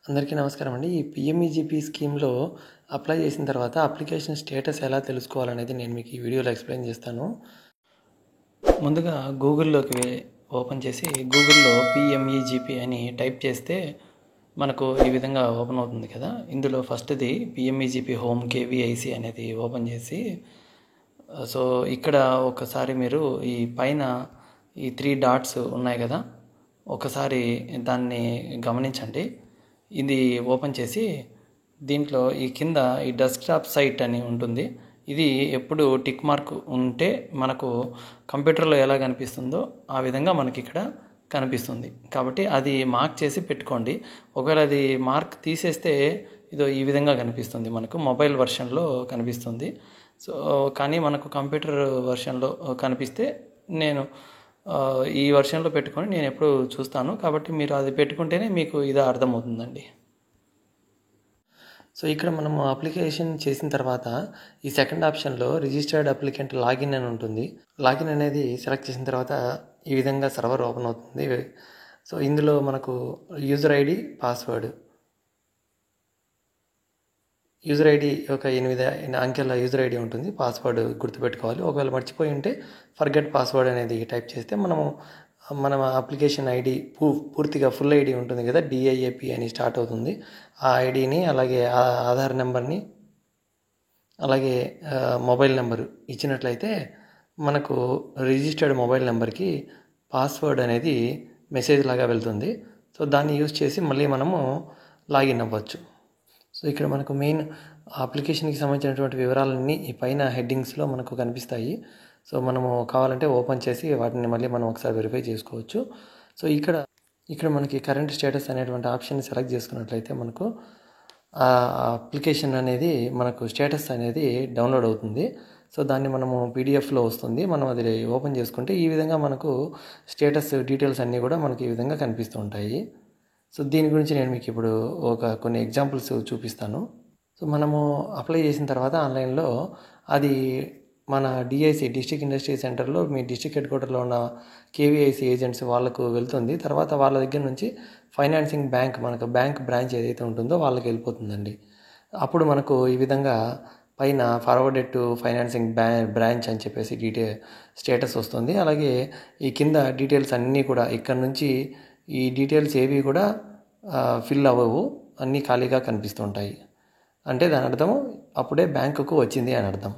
అందరికీ నమస్కారం అండి. ఈ పీఎంఈజీపీ స్కీమ్‌లో అప్లై చేసిన తర్వాత అప్లికేషన్ స్టేటస్ ఎలా తెలుసుకోవాలనేది నేను మీకు ఈ వీడియోలో ఎక్స్‌ప్లెయిన్ చేస్తాను. ముందుగా గూగుల్‌లోకి ఓపెన్ చేసి గూగుల్‌లో పీఎంఈజీపీ అని టైప్ చేస్తే మనకు ఈ విధంగా ఓపెన్ అవుతుంది కదా. ఇందులో ఫస్ట్‌ది పీఎంఈజీపీ హోమ్ కేవీఐసీ అనేది ఓపెన్ చేసి ఇక్కడ ఒకసారి మీరు ఈ పైన ఈ 3 డాట్స్ ఉన్నాయి కదా, ఒకసారి దాన్ని గమనించండి. ఇది ఓపెన్ చేసి దీంట్లో ఈ కింద ఈ డెస్క్టాప్ సైట్ అని ఉంటుంది. ఇది ఎప్పుడు టిక్ మార్క్ ఉంటే మనకు కంప్యూటర్లో ఎలా కనిపిస్తుందో ఆ విధంగా మనకి ఇక్కడ కనిపిస్తుంది. కాబట్టి అది మార్క్ చేసి పెట్టుకోండి. ఒకవేళ అది మార్క్ తీసేస్తే ఇదో ఈ విధంగా కనిపిస్తుంది, మనకు మొబైల్ వర్షన్లో కనిపిస్తుంది. కానీ మనకు కంప్యూటర్ వర్షన్లో కనిపిస్తే నేను ఈ వర్షన్లో పెట్టుకొని నేను ఎప్పుడు చూస్తాను. కాబట్టి మీరు అది పెట్టుకుంటేనే మీకు ఇది అర్థమవుతుందండి. ఇక్కడ మనము అప్లికేషన్ చేసిన తర్వాత ఈ సెకండ్ ఆప్షన్లో రిజిస్టర్డ్ అప్లికెంట్ లాగిన్ అని ఉంటుంది. లాగిన్ అనేది సెలెక్ట్ చేసిన తర్వాత ఈ విధంగా సర్వర్ ఓపెన్ అవుతుంది. ఇందులో మనకు user ID, password, user ID ఒక 8 అంకెల యూజర్ ఐడి ఉంటుంది. పాస్వర్డ్ గుర్తుపెట్టుకోవాలి. ఒకవేళ మర్చిపోయి ఉంటే ఫర్గెట్ పాస్వర్డ్ అనేది టైప్ చేస్తే మన అప్లికేషన్ ఐడి పూర్తిగా ఫుల్ ఐడి ఉంటుంది కదా, డిఐఏపి అని స్టార్ట్ అవుతుంది. ఆ ఐడిని అలాగే ఆధార్ నెంబర్ని అలాగే మొబైల్ నెంబరు ఇచ్చినట్లయితే మనకు రిజిస్టర్డ్ మొబైల్ నెంబర్కి పాస్వర్డ్ అనేది మెసేజ్ లాగా వెళ్తుంది. దాన్ని యూజ్ చేసి మళ్ళీ మనము లాగిన్ అవ్వచ్చు. ఇక్కడ మనకు మెయిన్ అప్లికేషన్కి సంబంధించినటువంటి వివరాలన్నీ ఈ పైన హెడ్డింగ్స్లో మనకు కనిపిస్తాయి. మనము కావాలంటే ఓపెన్ చేసి వాటిని మళ్ళీ మనం ఒకసారి వెరిఫై చేసుకోవచ్చు. ఇక్కడ మనకి కరెంట్ స్టేటస్ అనేటువంటి ఆప్షన్ సెలెక్ట్ చేసుకున్నట్లయితే మనకు ఆ అప్లికేషన్ అనేది మనకు స్టేటస్ అనేది డౌన్లోడ్ అవుతుంది. దాన్ని మనము పీడిఎఫ్లో వస్తుంది. మనం అది ఓపెన్ చేసుకుంటే ఈ విధంగా మనకు స్టేటస్ డీటెయిల్స్ అన్నీ కూడా మనకి ఈ విధంగా కనిపిస్తూ ఉంటాయి. దీని గురించి నేను మీకు ఇప్పుడు కొన్ని ఎగ్జాంపుల్స్ చూపిస్తాను. మనము అప్లై చేసిన తర్వాత ఆన్లైన్లో అది మన డిఐసి డిస్ట్రిక్ట్ ఇండస్ట్రీ సెంటర్లో మీ డిస్ట్రిక్ట్ హెడ్ క్వార్టర్లో ఉన్న కేవీఐసి ఏజెంట్స్ వాళ్ళకు వెళ్తుంది. తర్వాత వాళ్ళ దగ్గర నుంచి ఫైనాన్సింగ్ బ్యాంక్, మనకు బ్యాంక్ బ్రాంచ్ ఏదైతే ఉంటుందో వాళ్ళకి వెళ్ళిపోతుందండి. అప్పుడు మనకు ఈ విధంగా పైన ఫార్వర్డెడ్ టు ఫైనాన్సింగ్ బ్రాంచ్ అని చెప్పేసి స్టేటస్ వస్తుంది. అలాగే ఈ కింద డీటెయిల్స్ అన్నీ కూడా ఇక్కడ నుంచి ఈ డీటెయిల్స్ ఏవి కూడా ఫిల్ అవ్వవు, అన్నీ ఖాళీగా కనిపిస్తుంటాయి. అంటే దాని అర్థం అప్పుడే బ్యాంకుకు వచ్చింది అని అర్థం.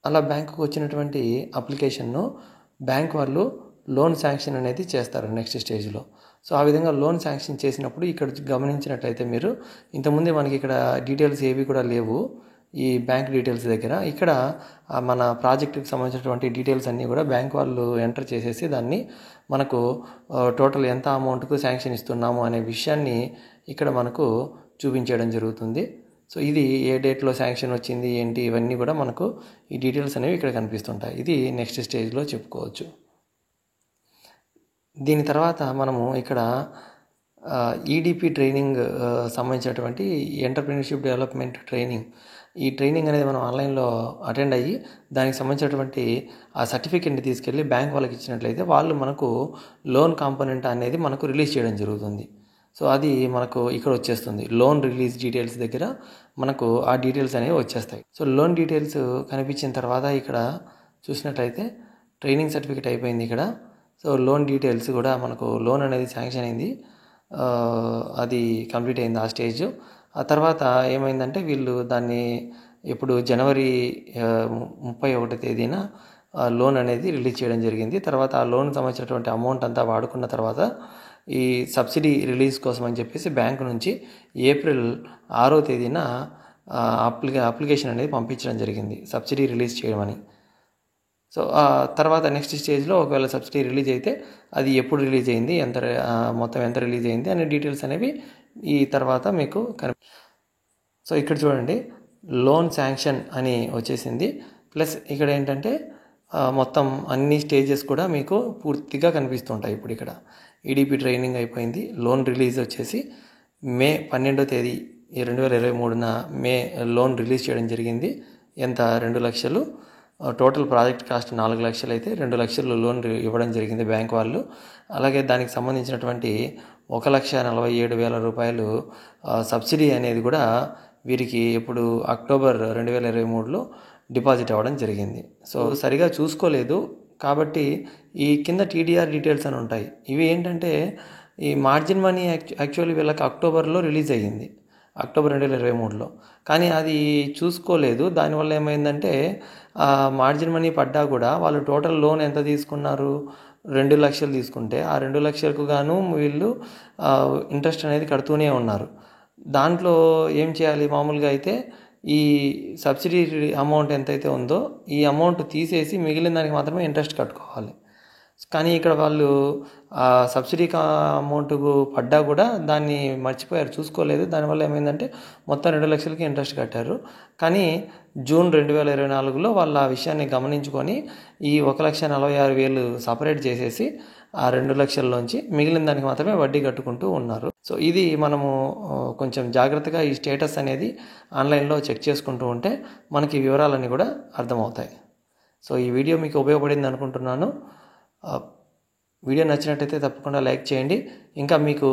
అలా బ్యాంకుకు వచ్చినటువంటి అప్లికేషన్ను బ్యాంక్ వాళ్ళు లోన్ శాంక్షన్ అనేది చేస్తారు నెక్స్ట్ స్టేజ్లో. ఆ విధంగా లోన్ శాంక్షన్ చేసినప్పుడు ఇక్కడ గమనించినట్లయితే మీరు ఇంతకుముందే మనకి ఇక్కడ డీటెయిల్స్ ఏవి కూడా లేవు ఈ బ్యాంక్ డీటెయిల్స్ దగ్గర. ఇక్కడ మన ప్రాజెక్టుకి సంబంధించినటువంటి డీటెయిల్స్ అన్నీ కూడా బ్యాంక్ వాళ్ళు ఎంటర్ చేసేసి దాన్ని మనకు టోటల్ ఎంత అమౌంట్కు శాంక్షన్ ఇస్తున్నాము అనే విషయాన్ని ఇక్కడ మనకు చూపించడం జరుగుతుంది. ఇది ఏ డేట్లో శాంక్షన్ వచ్చింది ఏంటి ఇవన్నీ కూడా మనకు ఈ డీటెయిల్స్ అనేవి ఇక్కడ కనిపిస్తుంటాయి. ఇది నెక్స్ట్ స్టేజ్లో చెప్పుకోవచ్చు. దీని తర్వాత మనము ఇక్కడ ఈడిపి ట్రైనింగ్ సంబంధించినటువంటి ఎంటర్‌ప్రెన్యూర్‌షిప్ డెవలప్మెంట్ ట్రైనింగ్, ఈ ట్రైనింగ్ అనేది మనం ఆన్లైన్లో అటెండ్ అయ్యి దానికి సంబంధించినటువంటి ఆ సర్టిఫికెట్ని తీసుకెళ్ళి బ్యాంక్ వాళ్ళకి ఇచ్చినట్లయితే వాళ్ళు మనకు లోన్ కాంపోనెంట్ అనేది మనకు రిలీజ్ చేయడం జరుగుతుంది. అది మనకు ఇక్కడ వచ్చేస్తుంది. లోన్ రిలీజ్ డీటెయిల్స్ దగ్గర మనకు ఆ డీటెయిల్స్ అనేవి వచ్చేస్తాయి. లోన్ డీటెయిల్స్ కనిపించిన తర్వాత ఇక్కడ చూసినట్లయితే ట్రైనింగ్ సర్టిఫికెట్ అయిపోయింది ఇక్కడ. లోన్ డీటెయిల్స్ కూడా మనకు లోన్ అనేది శాంక్షన్ అయింది, అది కంప్లీట్ అయింది ఆ స్టేజ్. ఆ తర్వాత ఏమైందంటే వీళ్ళు దాన్ని ఇప్పుడు జనవరి 31వ తేదీన లోన్ అనేది రిలీజ్ చేయడం జరిగింది. తర్వాత ఆ లోన్ సంబంధించినటువంటి అమౌంట్ అంతా వాడుకున్న తర్వాత ఈ సబ్సిడీ రిలీజ్ కోసం అని చెప్పేసి బ్యాంకు నుంచి ఏప్రిల్ 6వ తేదీన అప్లికేషన్ అనేది పంపించడం జరిగింది, సబ్సిడీ రిలీజ్ చేయమని. ఆ తర్వాత నెక్స్ట్ స్టేజ్లో ఒకవేళ సబ్సిడీ రిలీజ్ అయితే అది ఎప్పుడు రిలీజ్ అయింది, మొత్తం ఎంత రిలీజ్ అయింది అనే డీటెయిల్స్ అనేవి ఈ తర్వాత మీకు ఇక్కడ చూడండి లోన్ శాంక్షన్ అని వచ్చేసింది. ప్లస్ ఇక్కడ ఏంటంటే మొత్తం అన్ని స్టేజెస్ కూడా మీకు పూర్తిగా కనిపిస్తుంటాయి. ఇప్పుడు ఇక్కడ ఈడిపి ట్రైనింగ్ అయిపోయింది, లోన్ రిలీజ్ వచ్చేసి మే 12వ తేదీ 2023న లోన్ రిలీజ్ చేయడం జరిగింది. ఎంత 2 లక్షలు టోటల్ ప్రాజెక్ట్ కాస్ట్ 4 లక్షలు అయితే 2 లక్షలు లోన్ ఇవ్వడం జరిగింది బ్యాంక్ వాళ్ళు. అలాగే దానికి సంబంధించినటువంటి 1,47,000 రూపాయలు సబ్సిడీ అనేది కూడా వీరికి ఇప్పుడు అక్టోబర్ 2023లో డిపాజిట్ అవ్వడం జరిగింది. సో సరిగా చూసుకోలేదు కాబట్టి ఈ కింద టీడీఆర్ డీటెయిల్స్ అని ఉంటాయి. ఇవి ఏంటంటే ఈ మార్జిన్ మనీ యాక్చువల్లీ వీళ్ళకి అక్టోబర్లో రిలీజ్ అయ్యింది, అక్టోబర్ 2023లో. కానీ అది చూసుకోలేదు. దానివల్ల ఏమైందంటే మార్జిన్ మనీ పడ్డా కూడా వాళ్ళు టోటల్ లోన్ ఎంత తీసుకున్నారు, 2 లక్షలు తీసుకుంటే ఆ 2 లక్షలకు గాను వీళ్ళు ఇంట్రెస్ట్ అనేది కడుతూనే ఉన్నారు. దాంట్లో ఏం చేయాలి, మామూలుగా అయితే ఈ సబ్సిడీ అమౌంట్ ఎంతైతే ఉందో ఈ అమౌంట్ తీసేసి మిగిలిన దానికి మాత్రమే ఇంట్రెస్ట్ కట్టుకోవాలి. కానీ ఇక్కడ వాళ్ళు సబ్సిడీ అమౌంట్ పడ్డా కూడా దాన్ని మర్చిపోయారు, చూసుకోలేదు. దానివల్ల ఏమైందంటే మొత్తం 2 లక్షలకి ఇంట్రెస్ట్ కట్టారు. కానీ జూన్ 2024లో వాళ్ళు ఆ విషయాన్ని గమనించుకొని ఈ 1,46,000 సపరేట్ చేసేసి ఆ 2 లక్షల్లోంచి మిగిలిన దానికి మాత్రమే వడ్డీ కట్టుకుంటూ ఉన్నారు. సో ఇది మనము కొంచెం జాగ్రత్తగా ఈ స్టేటస్ అనేది ఆన్లైన్లో చెక్ చేసుకుంటూ ఉంటే మనకి వివరాలన్నీ కూడా అర్థమవుతాయి. సో ఈ వీడియో మీకు ఉపయోగపడింది అనుకుంటున్నాను. వీడియో నచ్చినట్టయితే తప్పకుండా లైక్ చేయండి. ఇంకా మీకు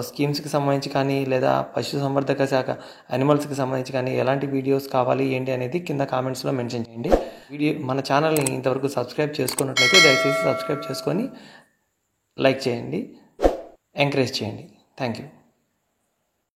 స్కీమ్స్కి సంబంధించి కానీ లేదా పశుసంవర్ధక శాఖ యానిమల్స్కి సంబంధించి కానీ ఎలాంటి వీడియోస్ కావాలి ఏంటి అనేది కింద కామెంట్స్లో మెన్షన్ చేయండి. మన ఛానల్ని ఇంతవరకు సబ్స్క్రైబ్ చేసుకున్నట్లయితే దయచేసి సబ్స్క్రైబ్ చేసుకొని లైక్ చేయండి, ఎంకరేజ్ చేయండి. Thank you.